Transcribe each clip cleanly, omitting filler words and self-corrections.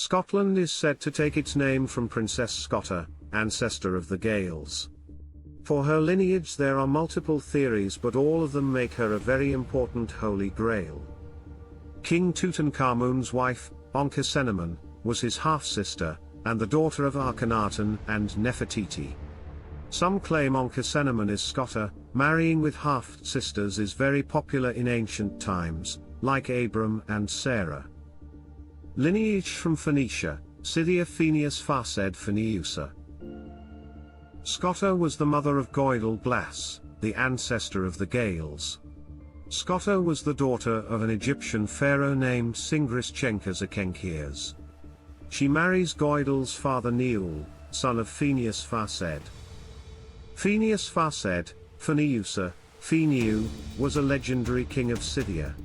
Scotland is said to take its name from Princess Scota, ancestor of the Gaels. For her lineage there are multiple theories, but all of them make her a very important Holy Grail. King Tutankhamun's wife, Ankhesenamun, was his half-sister, and the daughter of Akhenaten and Nefertiti. Some claim Ankhesenamun is Scota. Marrying with half-sisters is very popular in ancient times, like Abram and Sara. Lineage from Phoenicia, Scythia. Fénius Farsaid Pheniusa. Scota was the mother of Goidel Glas, the ancestor of the Gaels. Scota was the daughter of an Egyptian pharaoh named Cingris Chenchres Akenkheres. She marries Goidel's father Niul, son of Fénius Farsaid. Fenius Farsaid, Pheniusa, Pheniu, was a legendary king of Scythia.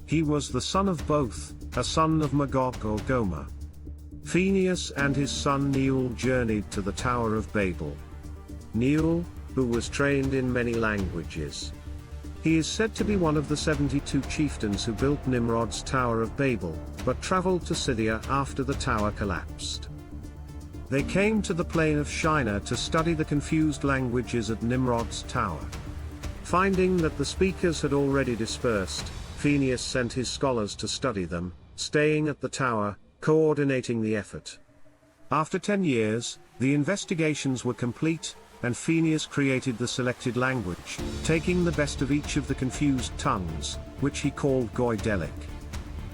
He was the son of Boath, a son of Magog or Gomer. Phenius and his son Niul journeyed to the Tower of Babel. Niul, who was trained in many languages. He is said to be one of the 72 chieftains who built Nimrod's Tower of Babel, but traveled to Scythia after the tower collapsed. They came to the plain of Shinar to study the confused languages at Nimrod's tower. Finding that the speakers had already dispersed, Phineus sent his scholars to study them, staying at the tower, coordinating the effort. After 10 years, the investigations were complete, and Phineus created the selected language, taking the best of each of the confused tongues, which he called Goidelic.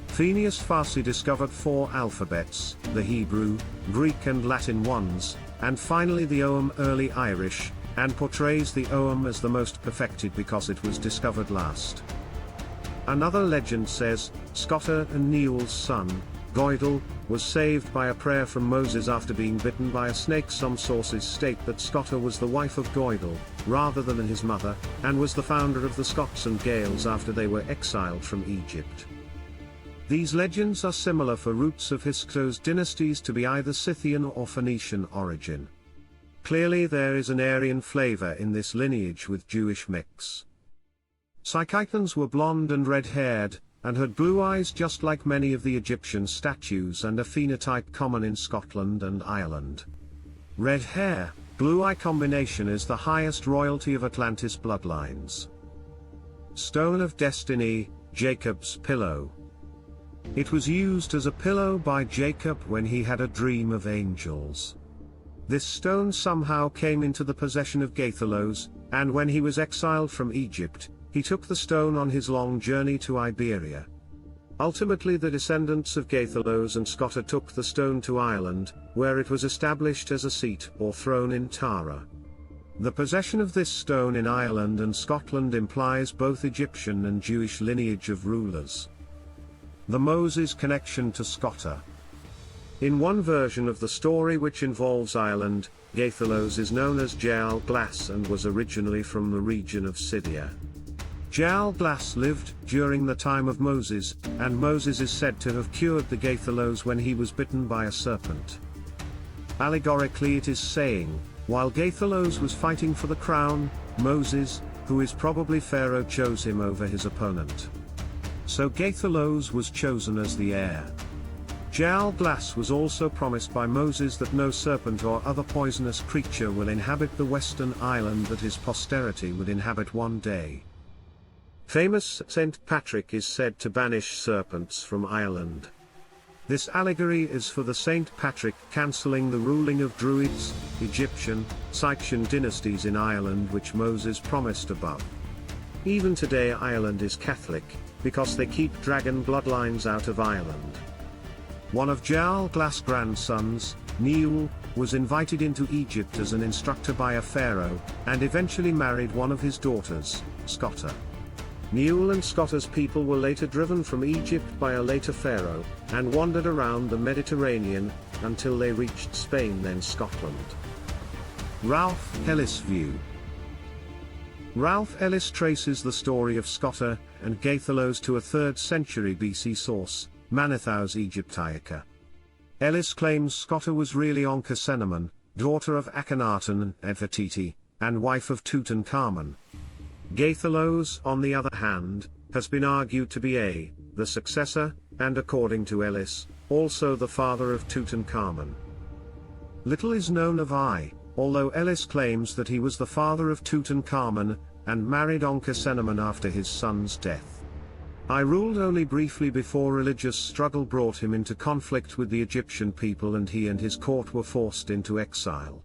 Phenius Farsaid discovered 4 alphabets, the Hebrew, Greek and Latin ones, and finally the Ogham Early Irish, and portrays the Ogham as the most perfected because it was discovered last. Another legend says, Scota and Niul's son, Goidel, was saved by a prayer from Moses after being bitten by a snake. Some sources state that Scota was the wife of Goidel, rather than his mother, and was the founder of the Scots and Gaels after they were exiled from Egypt. These legends are similar for roots of Hyksos dynasties to be either Scythian or Phoenician origin. Clearly there is an Aryan flavor in this lineage with Jewish mix. Sychtians were blonde and red-haired, and had blue eyes just like many of the Egyptian statues, and a phenotype common in Scotland and Ireland. Red hair, blue eye combination is the highest royalty of Atlantis bloodlines. Stone of Destiny, Jacob's pillow. It was used as a pillow by Jacob when he had a dream of angels. This stone somehow came into the possession of Gaethelos, and when he was exiled from Egypt, he took the stone on his long journey to Iberia. Ultimately the descendants of Gaethelos and Scota took the stone to Ireland, where it was established as a seat or throne in Tara. The possession of this stone in Ireland and Scotland implies both Egyptian and Jewish lineage of rulers. The Moses connection to Scota. In one version of the story which involves Ireland, Gaethelos is known as Goidel Glas and was originally from the region of Scythia. Goidel Glas lived during the time of Moses, and Moses is said to have cured the Gaethelos when he was bitten by a serpent. Allegorically it is saying, while Gaethelos was fighting for the crown, Moses, who is probably Pharaoh, chose him over his opponent. So Gaethelos was chosen as the heir. Goidel Glas was also promised by Moses that no serpent or other poisonous creature will inhabit the western island that his posterity would inhabit one day. Famous Saint Patrick is said to banish serpents from Ireland. This allegory is for the Saint Patrick cancelling the ruling of Druids, Egyptian, Sychtian dynasties in Ireland which Moses promised above. Even today Ireland is Catholic, because they keep dragon bloodlines out of Ireland. One of Goidel Glas' grandsons, Niul, was invited into Egypt as an instructor by a pharaoh, and eventually married one of his daughters, Scota. Niul and Scota's people were later driven from Egypt by a later pharaoh, and wandered around the Mediterranean, until they reached Spain then Scotland. Ralph Ellis view. Ralph Ellis traces the story of Scota and Gaethelos to a 3rd century BC source, Manetho's Egyptiaca. Ellis claims Scota was really Ankhesenamun, daughter of Akhenaten and Nefertiti, and wife of Tutankhamun. Gaethelos, on the other hand, has been argued to be the successor, and according to Ellis, also the father of Tutankhamun. Little is known of I, although Ellis claims that he was the father of Tutankhamun, and married Ankhesenamun after his son's death. I ruled only briefly before religious struggle brought him into conflict with the Egyptian people and he and his court were forced into exile.